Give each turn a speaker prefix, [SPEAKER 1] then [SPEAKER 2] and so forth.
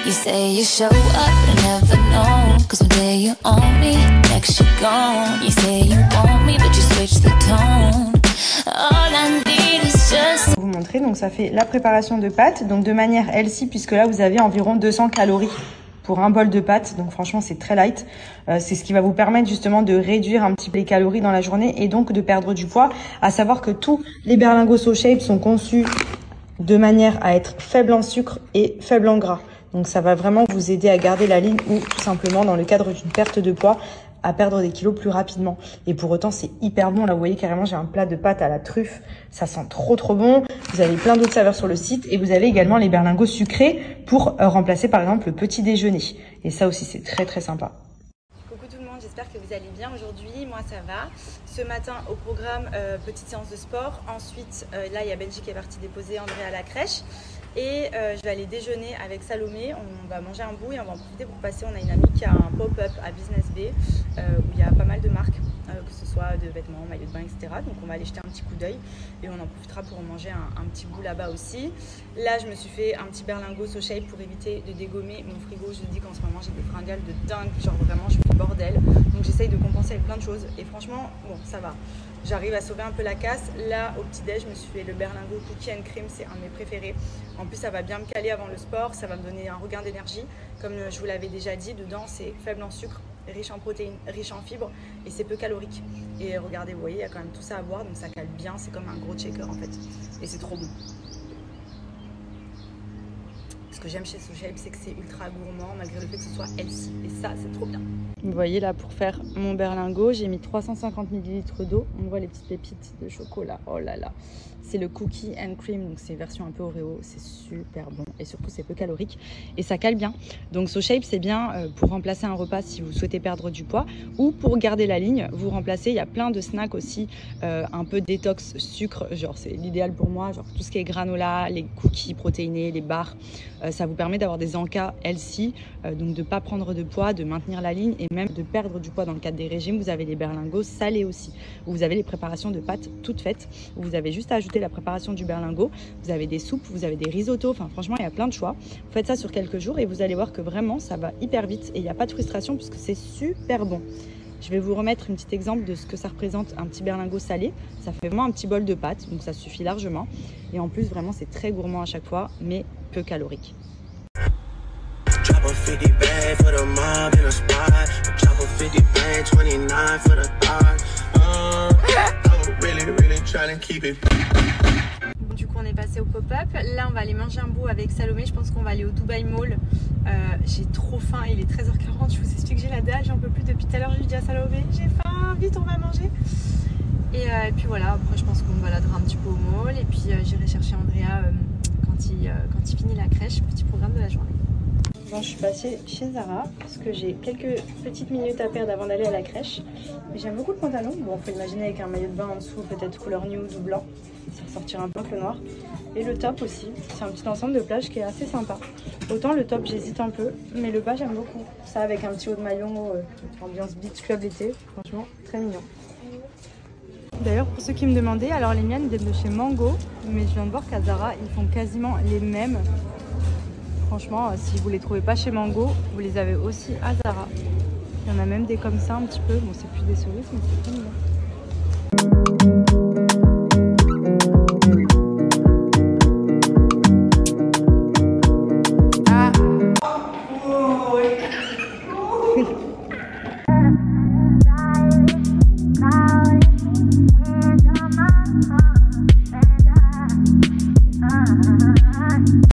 [SPEAKER 1] You say you show up, but I never know. Cause one day you're on me, next you're gone. You say you want me, but you switch the tone. All I need is just...
[SPEAKER 2] Vous montrer, donc ça fait la préparation de pâtes, donc de manière healthy, puisque là vous avez environ 200 calories pour un bol de pâtes, donc franchement c'est très light. C'est ce qui va vous permettre justement de réduire un petit peu les calories dans la journée et donc de perdre du poids. À savoir que tous les berlingots SoShape sont conçus de manière à être faibles en sucre et faibles en gras. Donc ça va vraiment vous aider à garder la ligne ou tout simplement dans le cadre d'une perte de poids à perdre des kilos plus rapidement. Et pour autant, c'est hyper bon. Là, vous voyez carrément, j'ai un plat de pâtes à la truffe. Ça sent trop bon. Vous avez plein d'autres saveurs sur le site. Et vous avez également les berlingots sucrés pour remplacer par exemple le petit déjeuner. Et ça aussi, c'est très sympa.
[SPEAKER 3] Coucou tout le monde, j'espère que vous allez bien aujourd'hui. Moi, ça va. Ce matin, au programme, petite séance de sport. Ensuite, là, il y a Benji qui est parti déposer André à la crèche. Et je vais aller déjeuner avec Salomé, on va manger un bout et on va en profiter pour passer. On a une amie qui a un pop-up à Business Bay où il y a pas mal de marques, que ce soit de vêtements, maillots de bain, etc. Donc on va aller jeter un petit coup d'œil et on en profitera pour manger un petit bout là-bas aussi. Là je me suis fait un petit berlingot SoShape pour éviter de dégommer mon frigo. Je dis qu'en ce moment j'ai des fringales de dingue, genre vraiment je fais le bordel. Donc j'essaye de compenser avec plein de choses et franchement bon ça va. J'arrive à sauver un peu la casse. Là, au petit-déj, je me suis fait le berlingot cookie and cream, c'est un de mes préférés. En plus, ça va bien me caler avant le sport, ça va me donner un regain d'énergie. Comme je vous l'avais déjà dit, dedans, c'est faible en sucre, riche en protéines, riche en fibres et c'est peu calorique. Et regardez, vous voyez, il y a quand même tout ça à boire, donc ça cale bien, c'est comme un gros shaker en fait. Et c'est trop bon. Ce que j'aime chez SoShape, c'est que c'est ultra gourmand, malgré le fait que ce soit healthy. Et ça, c'est trop bien. Vous voyez là, pour faire mon berlingot, j'ai mis 350 ml d'eau. On voit les petites pépites de chocolat. Oh là là. C'est le cookie and cream, donc c'est version un peu Oreo. C'est super bon et surtout c'est peu calorique et ça cale bien. Donc SoShape, c'est bien pour remplacer un repas si vous souhaitez perdre du poids ou pour garder la ligne. Vous remplacez, il y a plein de snacks aussi, un peu détox sucre. Genre c'est l'idéal pour moi, genre tout ce qui est granola, les cookies protéinés, les bars. Ça vous permet d'avoir des encas healthy, donc de ne pas prendre de poids, de maintenir la ligne et même de perdre du poids dans le cadre des régimes. Vous avez les berlingots salés aussi, où vous avez les préparations de pâtes toutes faites, où vous avez juste à ajouter la préparation du berlingot. Vous avez des soupes, vous avez des risottos, enfin franchement il y a plein de choix. Vous faites ça sur quelques jours et vous allez voir que vraiment ça va hyper vite et il n'y a pas de frustration puisque c'est super bon. Je vais vous remettre un petit exemple de ce que ça représente un petit berlingot salé. Ça fait vraiment un petit bol de pâtes, donc ça suffit largement. Et en plus, vraiment, c'est très gourmand à chaque fois, mais peu calorique. Du coup, on est passé au pop-up. Là, on va aller manger un bout avec Salomé. Je pense qu'on va aller au Dubai Mall. J'ai trop faim. Il est 13h40. Je vous explique, j'ai la dalle. J'en peux plus depuis tout à l'heure. Je lui dis à Salomé, j'ai faim. Vite, on va manger. Et puis voilà. Après, je pense qu'on me baladera un petit peu au mall. Et puis, j'irai chercher Andrea quand il finit la crèche. Petit programme de la journée. Bon, je suis passée chez Zara parce que j'ai quelques petites minutes à perdre avant d'aller à la crèche. Mais j'aime beaucoup le pantalon. Bon, on peut imaginer avec un maillot de bain en dessous, peut-être couleur nude ou blanc. Ça ressortira un peu que le noir. Et le top aussi. C'est un petit ensemble de plage qui est assez sympa. Autant le top, j'hésite un peu. Mais le bas, j'aime beaucoup. Ça avec un petit haut de maillot, ambiance beach club l'été. Franchement, très mignon. D'ailleurs, pour ceux qui me demandaient, alors les miennes viennent de chez Mango. Mais je viens de voir qu'à Zara, ils font quasiment les mêmes. Franchement, si vous ne les trouvez pas chez Mango, vous les avez aussi à Zara. Il y en a même des comme ça un petit peu. Bon, c'est plus des cerises, mais c'est plus mignon.